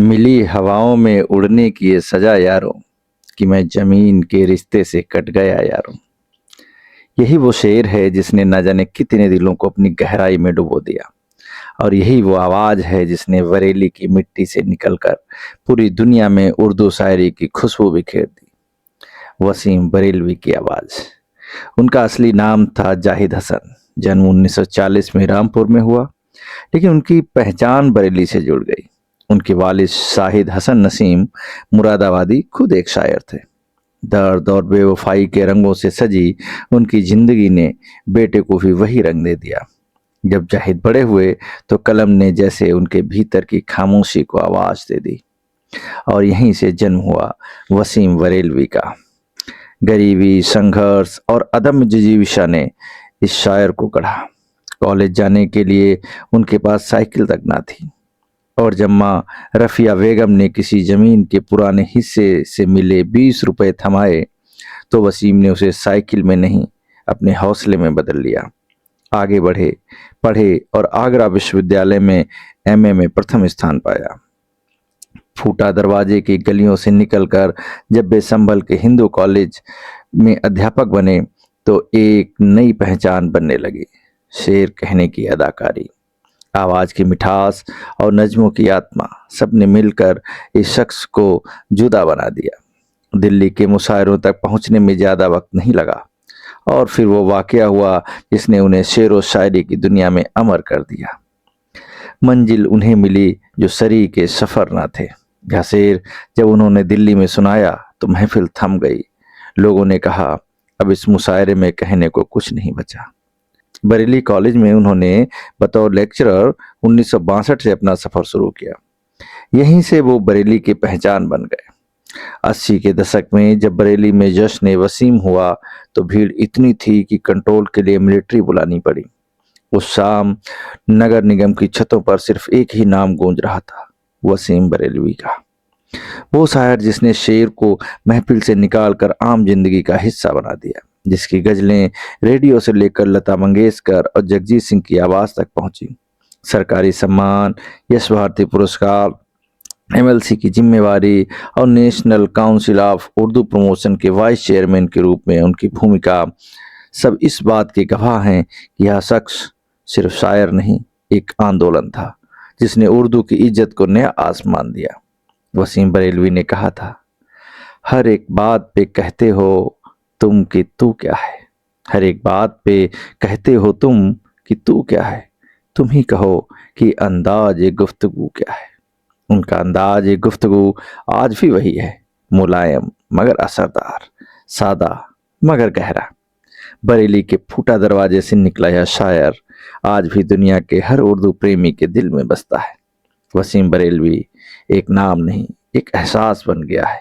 मिली हवाओं में उड़ने की ये सजा यारों कि मैं जमीन के रिश्ते से कट गया यारों। यही वो शेर है जिसने न जाने कितने दिलों को अपनी गहराई में डुबो दिया। और यही वो आवाज है जिसने बरेली की मिट्टी से निकलकर पूरी दुनिया में उर्दू शायरी की खुशबू बिखेर दी। वसीम बरेलवी की आवाज। उनका असली नाम था जाहिद हसन। जन्म 1940 में रामपुर में हुआ, लेकिन उनकी पहचान बरेली से जुड़ गई। उनके वालिद शाहिद हसन नसीम मुरादाबादी खुद एक शायर थे। दर्द और बेवफाई के रंगों से सजी उनकी जिंदगी ने बेटे को भी वही रंग दे दिया। जब जाहिद बड़े हुए तो कलम ने जैसे उनके भीतर की खामोशी को आवाज दे दी, और यहीं से जन्म हुआ वसीम बरेलवी का। गरीबी, संघर्ष और अदम्य जिजीविशा ने इस शायर को गढ़ा। कॉलेज जाने के लिए उनके पास साइकिल तक ना थी, और जब माँ रफिया बेगम ने किसी जमीन के पुराने हिस्से से मिले 20 रुपए थमाए तो वसीम ने उसे साइकिल में नहीं, अपने हौसले में बदल लिया। आगे बढ़े, पढ़े और आगरा विश्वविद्यालय में एमए में प्रथम स्थान पाया। फूटा दरवाजे की गलियों से निकलकर जब वे संभल के हिंदू कॉलेज में अध्यापक बने तो एक नई पहचान बनने लगी। शेर कहने की अदाकारी, आवाज की मिठास और नज्मों की आत्मा, सबने मिलकर इस शख्स को जुदा बना दिया। दिल्ली के मुशायरों तक पहुंचने में ज्यादा वक्त नहीं लगा, और फिर वो वाकया हुआ जिसने उन्हें शेर व शायरी की दुनिया में अमर कर दिया। मंजिल उन्हें मिली जो सरी के सफर न थे। यह शेर जब उन्होंने दिल्ली में सुनाया तो महफिल थम गई। लोगों ने कहा, अब इस मुशायरे में कहने को कुछ नहीं बचा। बरेली कॉलेज में उन्होंने बतौर लेक्चरर 1962 से अपना सफर शुरू किया। यहीं से वो बरेली की पहचान बन गए। 80 के दशक में जब बरेली में जश्न वसीम हुआ तो भीड़ इतनी थी कि कंट्रोल के लिए मिलिट्री बुलानी पड़ी। उस शाम नगर निगम की छतों पर सिर्फ एक ही नाम गूंज रहा था, वसीम बरेलवी का। वो शायर जिसने शेर को महफिल से निकालकर आम जिंदगी का हिस्सा बना दिया, जिसकी गजलें रेडियो से लेकर लता मंगेशकर और जगजीत सिंह की आवाज तक पहुंची। सरकारी सम्मान, यश भारती पुरस्कार, एमएलसी की जिम्मेवारी और national council of Urdu promotion के वाइस चेयरमैन के रूप में उनकी भूमिका, सब इस बात के गवाह हैं कि यह शख्स सिर्फ शायर नहीं, एक आंदोलन था जिसने उर्दू की इज्जत को नया आसमान दिया। वसीम बरेलवी ने कहा था, हर एक बात पे कहते हो तुम कि तू क्या है, हर एक बात पे कहते हो तुम कि तू क्या है, तुम ही कहो कि अंदाज गुफ्तगू क्या है। उनका अंदाज गुफ्तगू आज भी वही है, मुलायम मगर असरदार, सादा मगर गहरा। बरेली के फूटा दरवाजे से निकला यह शायर आज भी दुनिया के हर उर्दू प्रेमी के दिल में बसता है। वसीम बरेलवी एक नाम नहीं, एक एहसास बन गया है।